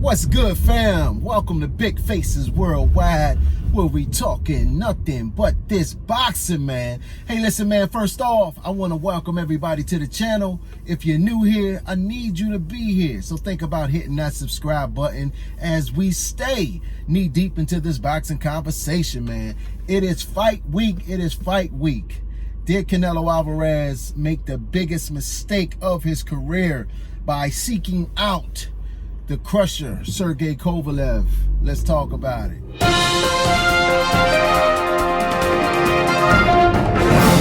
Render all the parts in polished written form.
What's good, fam? Welcome to Big Faces Worldwide, where we talking nothing but this boxing, man. Hey, listen, man, first off, I want to welcome everybody to the channel. If you're new here, I need you to be here. So think about hitting that subscribe button as we stay knee deep into this boxing conversation, man. It is fight week. It is fight week. Did Canelo Alvarez make the biggest mistake of his career by seeking out the crusher, Sergey Kovalev? Let's talk about it. The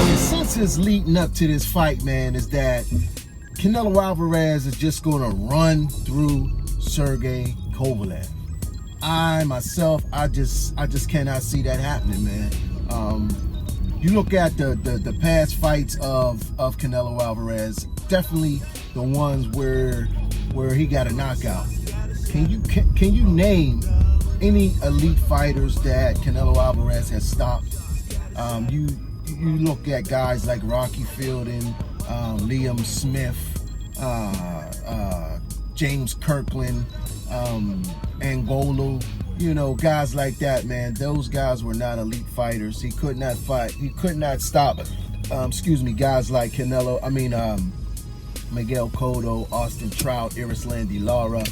consensus leading up to this fight, man, is that Canelo Alvarez is just going to run through Sergey Kovalev. I just cannot see that happening, man. You look at the past fights of Canelo Alvarez, definitely the ones where he got a knockout. Can you name any elite fighters that Canelo Alvarez has stopped? You look at guys like Rocky Fielding, Liam Smith, James Kirkland, Angolo, guys like that, man. Those guys were not elite fighters. He could not fight. He could not stop. Guys like Miguel Cotto, Austin Trout, Erislandy Lara.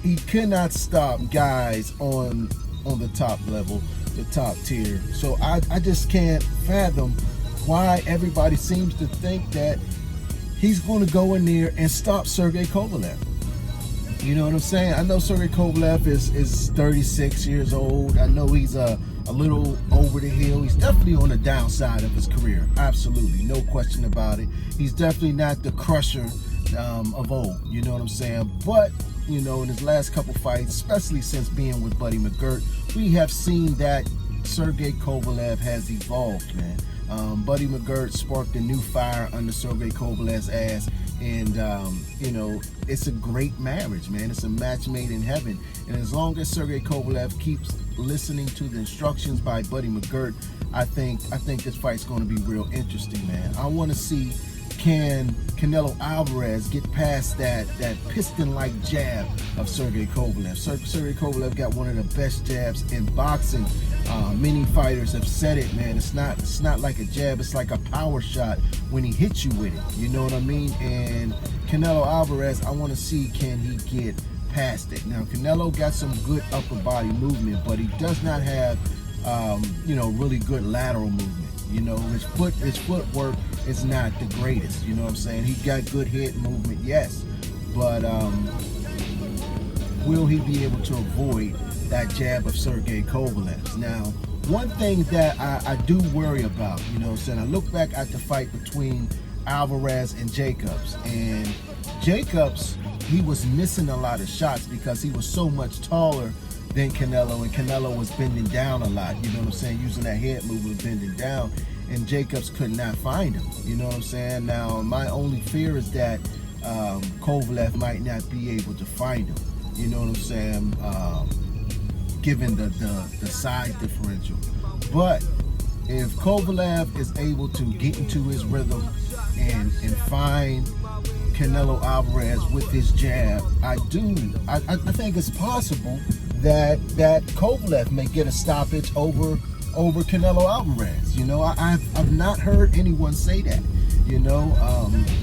He cannot stop guys on the top level, the top tier. So I just can't fathom why everybody seems to think that he's going to go in there and stop Sergey Kovalev. You know what I'm saying? I know Sergey Kovalev is 36 years old. I know he's a little over the hill. He's definitely on the downside of his career. Absolutely, no question about it. He's definitely not the crusher of old. You know what I'm saying? But in his last couple fights, especially since being with Buddy McGirt, we have seen that Sergey Kovalev has evolved, man. Buddy McGirt sparked a new fire under Sergey Kovalev's ass, and it's a great marriage, man. It's a match made in heaven. And as long as Sergey Kovalev keeps listening to the instructions by Buddy McGirt, I think this fight's going to be real interesting, man. I want to see, can Canelo Alvarez get past that piston-like jab of Sergey Kovalev? Sergey Kovalev got one of the best jabs in boxing. Many fighters have said it, man. It's not like a jab. It's like a power shot when he hits you with it. You know what I mean? And Canelo Alvarez, I want to see, can he get past it? Now, Canelo got some good upper body movement, but he does not have, really good lateral movement. His footwork is not the greatest. You know what I'm saying? He got good head movement, yes, but will he be able to avoid that jab of Sergey Kovalev's? Now, one thing that I do worry about, I look back at the fight between Alvarez and Jacobs, and Jacobs, he was missing a lot of shots because he was so much taller than Canelo, and Canelo was bending down a lot, you know what I'm saying, using that head movement, bending down, and Jacobs could not find him, you know what I'm saying. Now, my only fear is that Kovalev might not be able to find him, you know what I'm saying, given the size differential. But if Kovalev is able to get into his rhythm and find Canelo Alvarez with his jab, I think it's possible that Kovalev may get a stoppage over Canelo Alvarez. I've not heard anyone say that.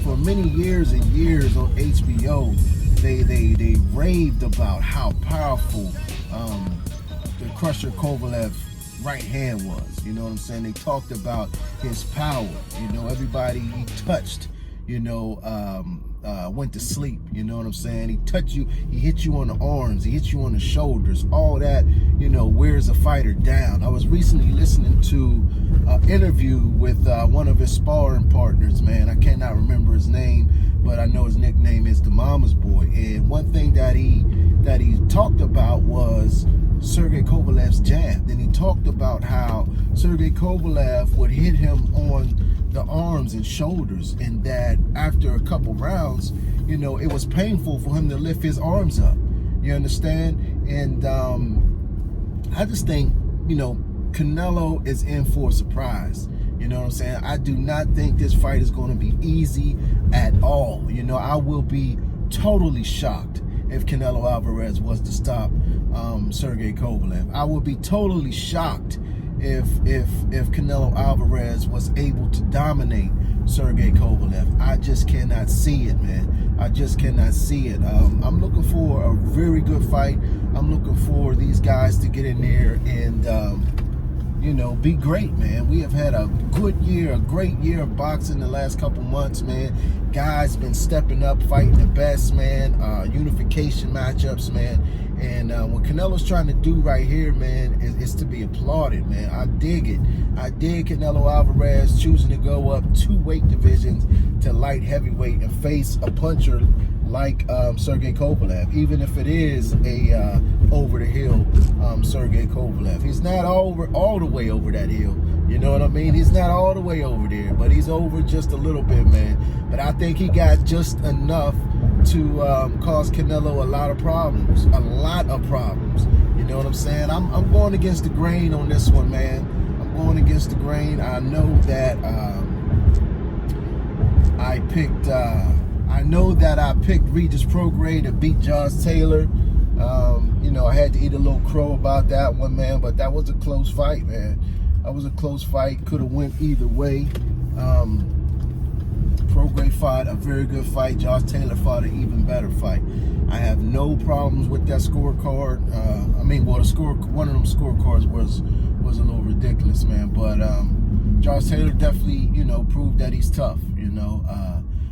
For many years and years on HBO, they raved about how powerful the crusher Kovalev right hand was. You know what I'm saying? They talked about his power. Everybody he touched, went to sleep. You know what I'm saying? He touched you, he hit you on the arms, he hit you on the shoulders, all that, wears a fighter down. I was recently listening to an interview with one of his sparring partners, man. I cannot remember his name, but I know his nickname is the Mama's Boy. And one thing that he talked about was Sergey Kovalev's jab. Then he talked about how Sergey Kovalev would hit him on the arms and shoulders, and that after a couple rounds, it was painful for him to lift his arms up. You understand? And I just think, Canelo is in for a surprise. You know what I'm saying? I do not think this fight is going to be easy at all. I will be totally shocked if Canelo Alvarez was to stop Sergey Kovalev. I would be totally shocked if Canelo Alvarez was able to dominate Sergey Kovalev. I just cannot see it, man. I just cannot see it. I'm looking for a very good fight. I'm looking for these guys to get in there and you know, be great, man. We have had a good year, a great year of boxing the last couple months, man. Guys been stepping up, fighting the best, man. Unification matchups, man. And what Canelo's trying to do right here, man, is to be applauded, man. I dig it. I dig Canelo Alvarez choosing to go up 2 weight divisions to light heavyweight and face a puncher like Sergey Kovalev, even if it is a over the hill Sergey Kovalev. He's not all the way over that hill. You know what I mean? He's not all the way over there, but he's over just a little bit, man. But I think he got just enough to cause Canelo a lot of problems. You know what I'm saying? I'm going against the grain on this one, man. I'm going against the grain. I know that I picked Regis Prograis to beat Josh Taylor. You know, I had to eat a little crow about that one, man, but that was a close fight, man. That was a close fight. Could have went either way. Prograis fought a very good fight. Josh Taylor fought an even better fight. I have no problems with that scorecard. I mean, well, one of them scorecards was a little ridiculous, man. But Josh Taylor definitely, you know, proved that he's tough, you know.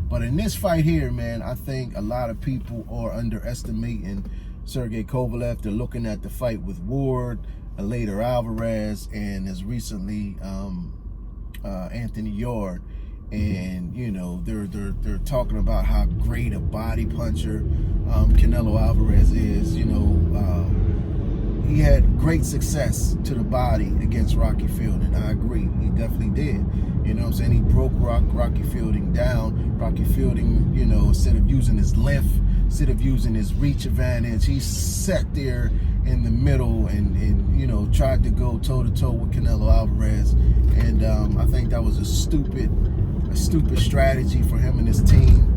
But in this fight here, man, I think a lot of people are underestimating Sergey Kovalev. They're looking at the fight with Ward, later Alvarez, and as recently Anthony Yarde. And you know, they're talking about how great a body puncher Canelo Alvarez is. You know, he had great success to the body against Rocky Fielding. I agree, he definitely did. You know what I'm saying? He broke Rocky Fielding down. Rocky Fielding, you know, instead of using his length, instead of using his reach advantage, he sat there in the middle and you know, tried to go toe-to-toe with Canelo Alvarez. And I think that was a stupid strategy for him and his team.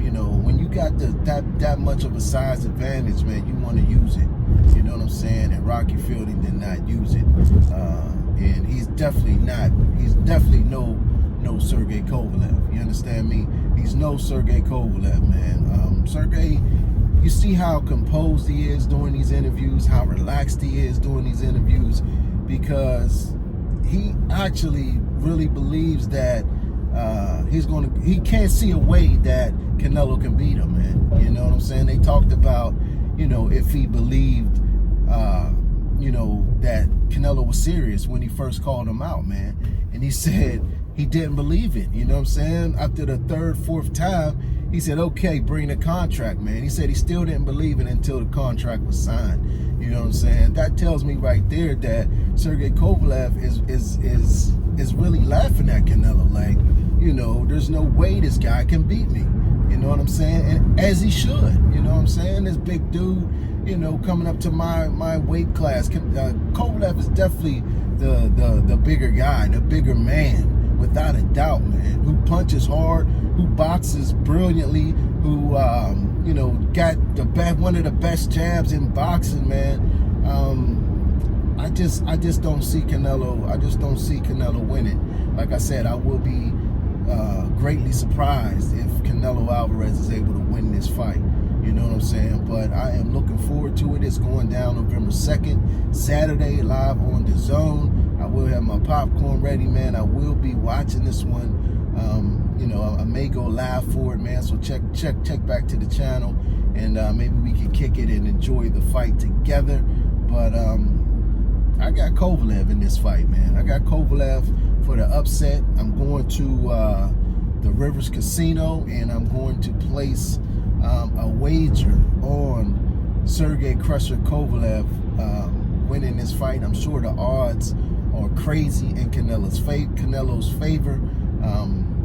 You know, when you got that much of a size advantage, man, you want to use it. You know what I'm saying? And Rocky Fielding did not use it. And he's definitely no Sergey Kovalev. You understand me? He's no Sergey Kovalev, man. Sergey, you see how composed he is doing these interviews, how relaxed he is doing these interviews, because he actually really believes that he can't see a way that Canelo can beat him, man. You know what I'm saying? They talked about, you know, if he believed, you know, that Canelo was serious when he first called him out, man. And he said he didn't believe it. You know what I'm saying? After the 3rd, 4th time, he said, okay, bring the contract, man. He said he still didn't believe it until the contract was signed. You know what I'm saying? That tells me right there that Sergey Kovalev is really laughing at Canelo. Like, you know, there's no way this guy can beat me. You know what I'm saying? And as he should. You know what I'm saying? This big dude, you know, coming up to my weight class. Kovalev is definitely the bigger guy, the bigger man, without a doubt, man. Who punches hard, who boxes brilliantly, who you know, got one of the best jabs in boxing, man. I just don't see Canelo. I just don't see Canelo winning. Like I said, I will be greatly surprised if Canelo Alvarez is able to win this fight. You know what I'm saying? But I am looking forward to it. It's going down November 2nd, Saturday, live on DAZN. I will have my popcorn ready, man. I will be watching this one. You know, I may go live for it, man. So check back to the channel, and maybe we can kick it and enjoy the fight together. But I got Kovalev in this fight, man. I got Kovalev for the upset. I'm going to the Rivers Casino, and I'm going to place a wager on Sergey Crusher Kovalev winning this fight. I'm sure the odds are crazy in Canelo's favor.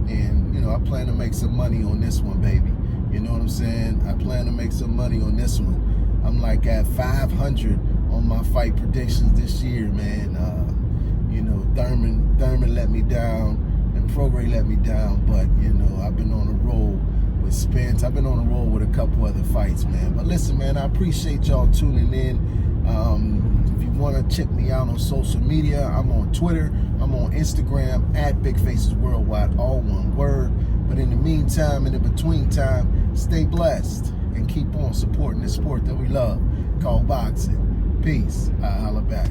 And, you know, I plan to make some money on this one, baby. You know what I'm saying? I plan to make some money on this one. I'm like at 500 on my fight predictions this year, man. You know, Thurman let me down and Prograis let me down, but, you know, I've been on a roll with Spence. I've been on the road with a couple other fights, man. But listen, man, I appreciate y'all tuning in. If you want to check me out on social media, I'm on Twitter. I'm on Instagram at Big Faces Worldwide, all one word. But in the meantime, and in between time, stay blessed and keep on supporting the sport that we love called boxing. Peace. I'll holla back.